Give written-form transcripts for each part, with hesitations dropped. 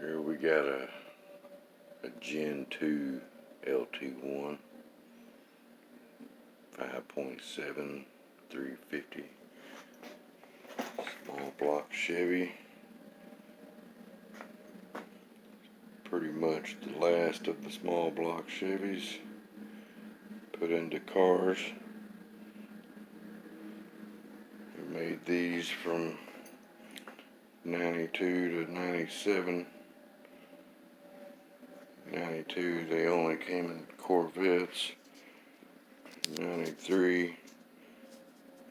Here we got a Gen 2 LT1 5.7 350 small block Chevy. Pretty much the last of the small block Chevys put into cars. We made these from 92 to 97. 92 they only came in Corvettes. 93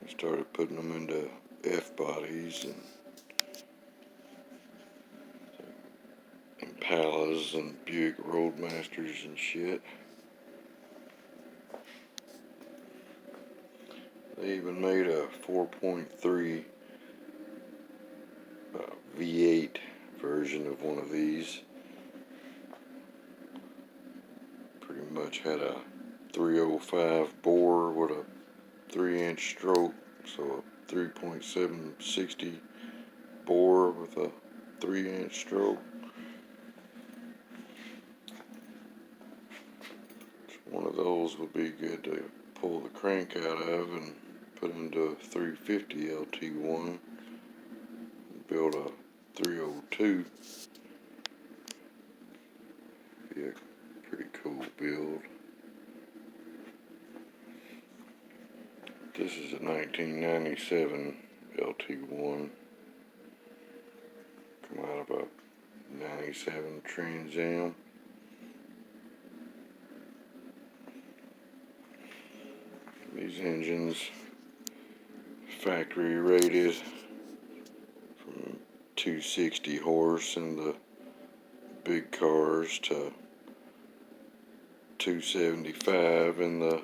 we started putting them into F bodies and Impalas and Buick Roadmasters and shit. They even made a 4.3 V8 version of one of these. Pretty much had a 305 bore with a 3-inch stroke, so a 3.760 bore with a 3-inch stroke. One of those would be good to pull the crank out of and put into a 350 LT1 and build a 302. Be a pretty cool build. This is a 1997 LT1. Come out of a 97 Trans Am. These engines factory rated from 260 horse in the big cars to 275 in the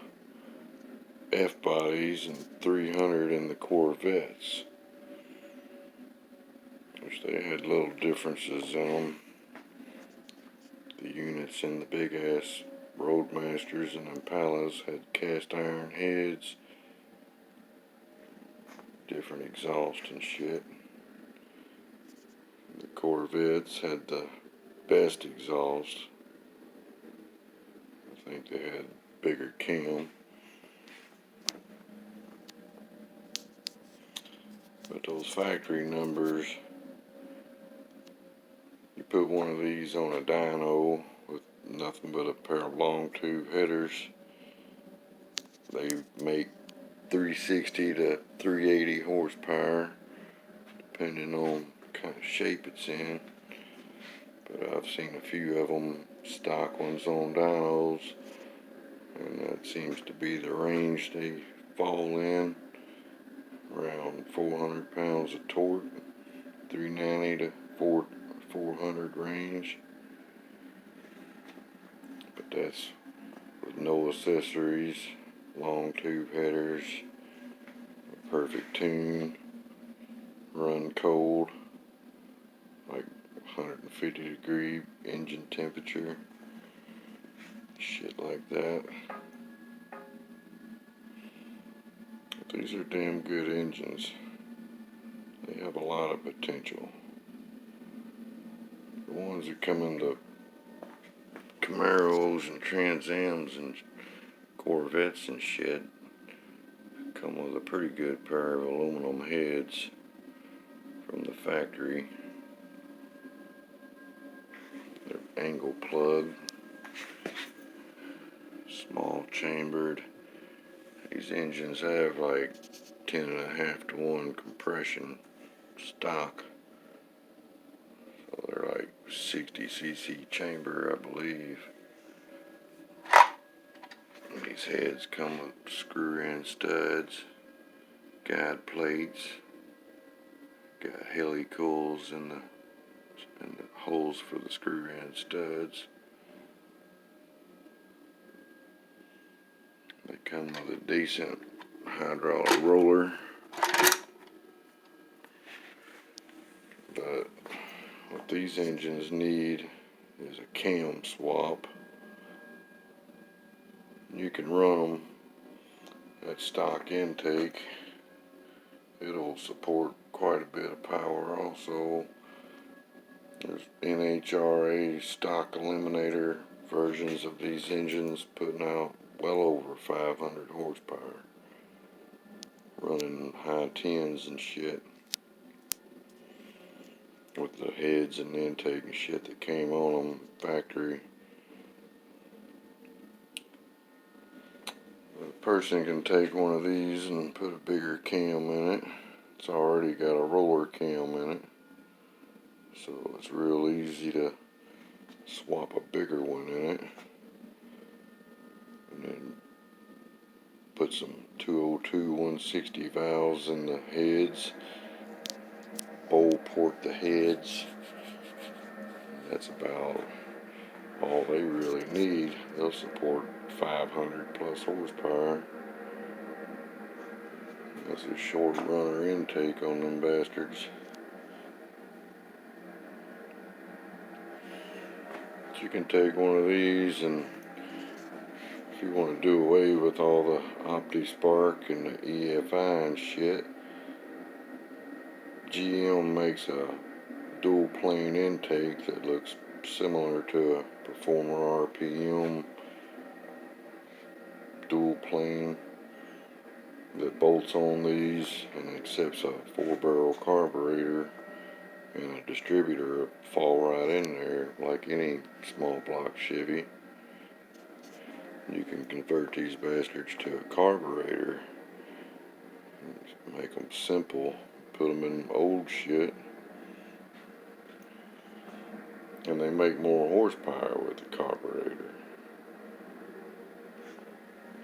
F bodies and 300 in the Corvettes, which they had little differences in them. The units in the big ass Roadmasters and Impalas had cast iron heads, different exhaust and shit. The Corvettes had the best exhaust. I think they had bigger cam. But those factory numbers, you put one of these on a dyno with nothing but a pair of long tube headers, they make 360 to 380 horsepower depending on what kind of shape it's in. But I've seen a few of them, stock ones on dynos, and that seems to be the range they fall in, around 400 pounds of torque, 390 to 400 range. But that's with no accessories, long tube headers, a perfect tune, run cold, like 150 degree engine temperature, shit like that. But these are damn good engines. They have a lot of potential. The ones that come in the Camaros and Trans Ams and Corvettes and shit come with a pretty good pair of aluminum heads from the factory. They're angle plug, small chambered. These engines have like 10.5 to 1 compression stock, so they're like 60cc chamber, I believe. These heads come with screw-in studs, guide plates, got helicals in the holes for the screw-in studs. They come with a decent hydraulic roller, but what these engines need is a cam swap. You can run them at stock intake. It'll support quite a bit of power also. There's NHRA stock eliminator versions of these engines putting out well over 500 horsepower, running high tens and shit, with the heads and intake and shit that came on them factory. A person can take one of these and put a bigger cam in it. It's already got a roller cam in it, so it's real easy to swap a bigger one in it, and then put some 202 160 valves in the heads, bowl port the heads. That's about all they really need. They'll support 500 plus horsepower. That's a short runner intake on them bastards. You can take one of these, and if you want to do away with all the OptiSpark and the EFI and shit, GM makes a dual plane intake that looks similar to a Performer RPM dual plane that bolts on these and accepts a 4-barrel carburetor, and a distributor will fall right in there like any small block Chevy. You can convert these bastards to a carburetor, make them simple, put them in old shit, and they make more horsepower with the carburetor.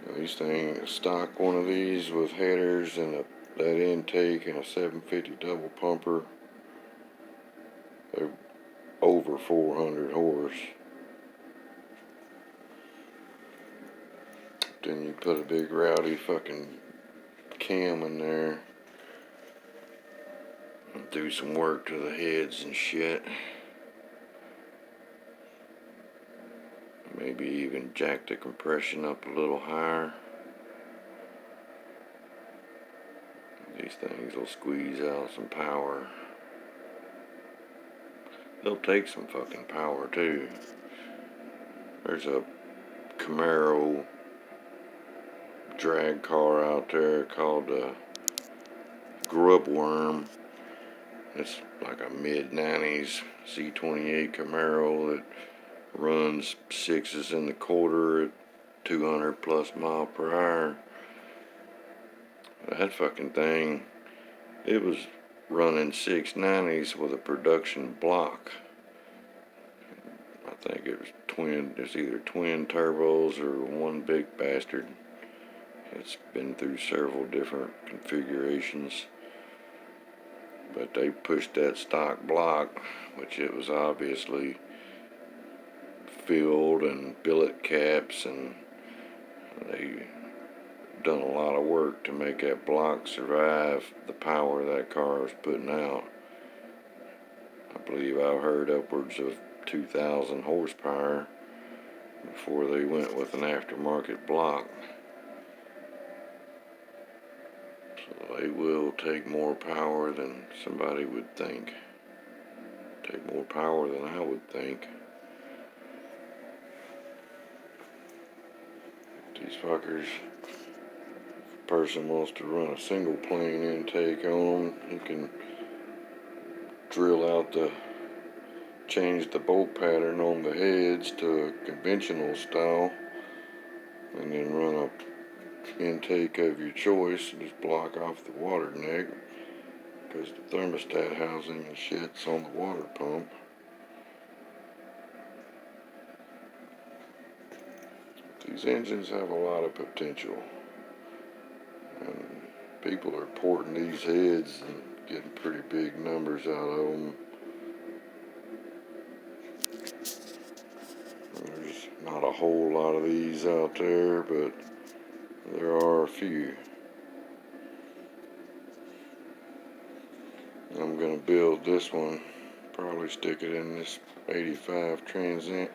Now these things, stock one of these with headers and that intake and a 750 double pumper, they're over 400 horse. Then you put a big rowdy fucking cam in there and do some work to the heads and shit. Maybe even jack the compression up a little higher. These things will squeeze out some power. They'll take some fucking power too. There's a Camaro drag car out there called the Grub Worm. It's like a mid-90s C28 Camaro that runs 6s in the quarter at 200 plus mile per hour. That fucking thing, it was running 690s with a production block. I think it was it's either twin turbos or one big bastard. It's been through several different configurations, but they pushed that stock block, which it was obviously filled and billet caps, and they done a lot of work to make that block survive the power that car was putting out. I believe I've heard upwards of 2,000 horsepower before they went with an aftermarket block. So they will take more power than somebody would think. Take more power than I would think. These fuckers, if a person wants to run a single plane intake on them, you can drill out change the bolt pattern on the heads to a conventional style, and then run a intake of your choice and just block off the water neck, because the thermostat housing and shit's on the water pump. These engines have a lot of potential, and people are porting these heads and getting pretty big numbers out of them. There's not a whole lot of these out there, but there are a few. I'm gonna build this one, probably stick it in this 85 Trans Am,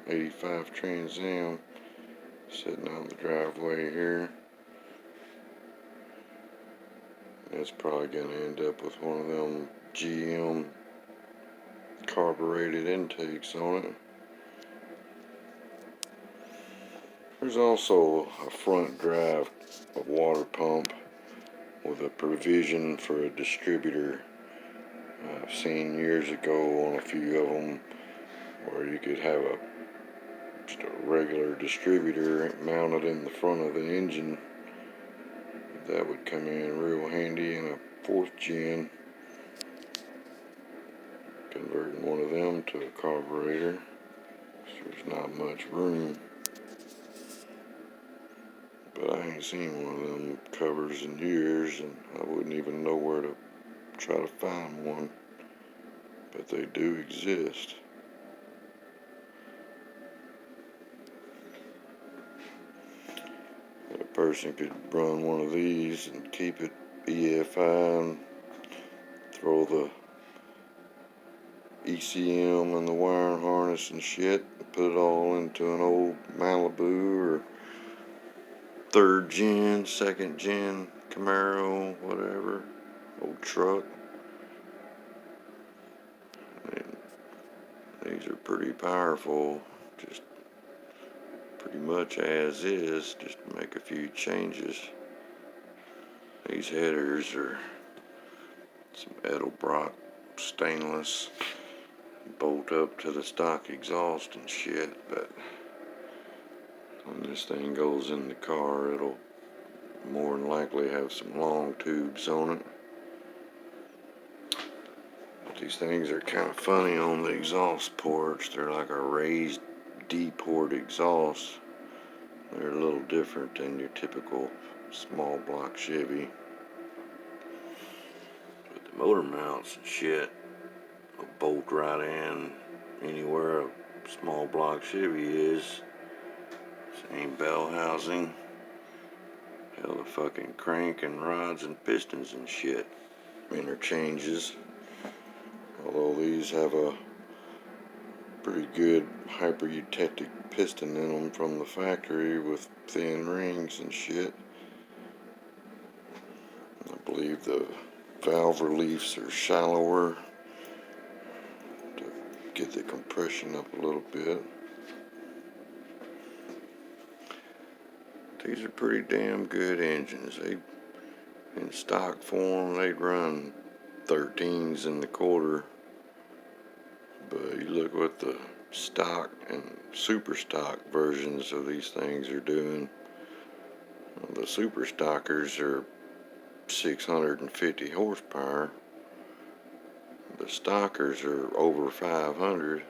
85 Trans Am, sitting on the driveway here. It's probably gonna end up with one of them GM carbureted intakes on it. There's also a front drive water pump with a provision for a distributor. I've seen years ago on a few of them where you could have just a regular distributor mounted in the front of the engine. That would come in real handy in a 4th gen, converting one of them to a carburetor. So there's not much room. But I ain't seen one of them covers in years, and I wouldn't even know where to try to find one. But they do exist. A person could run one of these and keep it EFI and throw the ECM and the wiring harness and shit and put it all into an old Malibu or 3rd gen, 2nd gen Camaro, whatever, old truck. And these are pretty powerful, just pretty much as is, just make a few changes. These headers are some Edelbrock stainless, bolt up to the stock exhaust and shit, but when this thing goes in the car, it'll more than likely have some long tubes on it. But these things are kind of funny on the exhaust ports. They're like a raised D-port exhaust. They're a little different than your typical small block Chevy. But the motor mounts and shit will bolt right in anywhere a small block Chevy is. Same bell housing. Hell, the fucking crank and rods and pistons and shit interchanges. Although these have a pretty good hyper-eutectic piston in them from the factory with thin rings and shit. I believe the valve reliefs are shallower to get the compression up a little bit. These are pretty damn good engines. In stock form, they'd run 13s in the quarter. But you look what the stock and super stock versions of these things are doing. The super stockers are 650 horsepower. The stockers are over 500.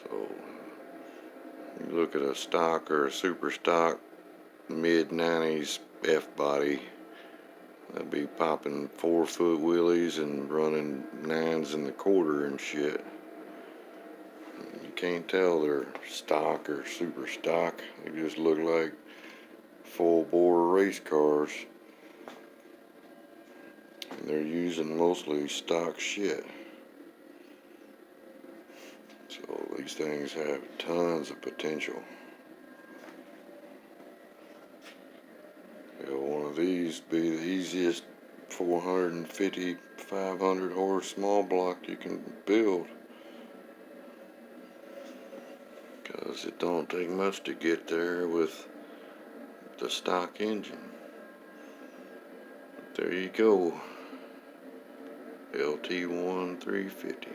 So you look at a stock or a super stock mid-90s F-body, they'll be popping 4-foot wheelies and running 9s in the quarter and shit. You can't tell they're stock or super stock. They just look like full-bore race cars. And they're using mostly stock shit. So these things have tons of potential. One of these be the easiest 450, 500 horse small block you can build. Because it don't take much to get there with the stock engine. But there you go. LT1 350.